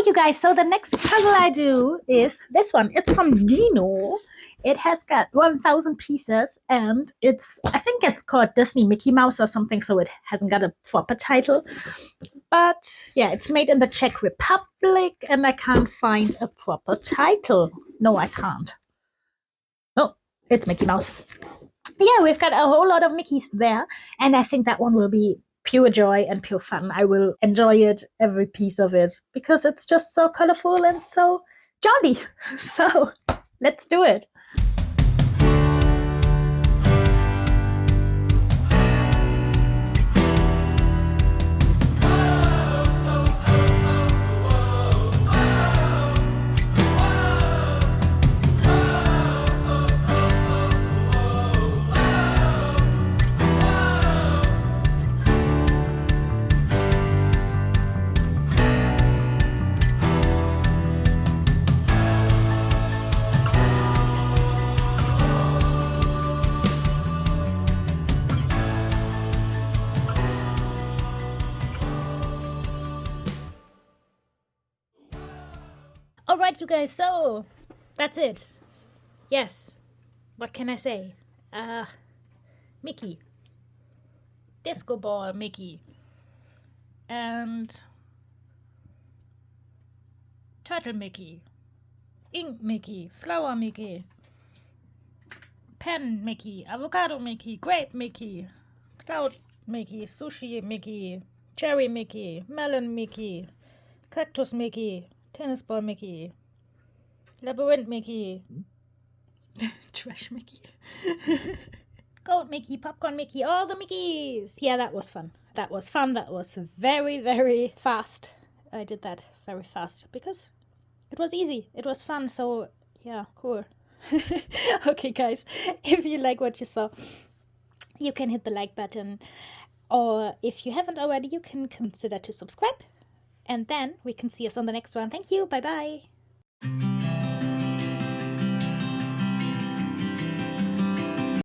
Alright, you guys, so the next puzzle I do is this one. It's from Dino. It has got 1,000 pieces, and I think it's called Disney Mickey Mouse or something, so it hasn't got a proper title. But yeah, it's made in the Czech Republic, and I can't find a proper title. No, I can't. Oh, it's Mickey Mouse. Yeah, we've got a whole lot of Mickeys there, and I think that one will be pure joy and pure fun. I will enjoy it, every piece of it, because it's just so colorful and so jolly. So let's do it. All right, you guys, so that's it. Yes, what can I say? Mickey. Disco ball Mickey. And turtle Mickey. Ink Mickey. Flower Mickey. Pen Mickey. Avocado Mickey. Grape Mickey. Cloud Mickey. Sushi Mickey. Cherry Mickey. Melon Mickey. Cactus Mickey. Tennis ball Mickey. Labyrinth Mickey. Trash Mickey. Gold Mickey. Popcorn Mickey. All the Mickeys. Yeah, that was fun. That was fun. That was very, very fast. I did that very fast because it was easy. It was fun. So yeah, cool. Okay, guys, if you like what you saw, you can hit the like button. Or if you haven't already, you can consider to subscribe. And then we can see us on the next one. Thank you. Bye-bye.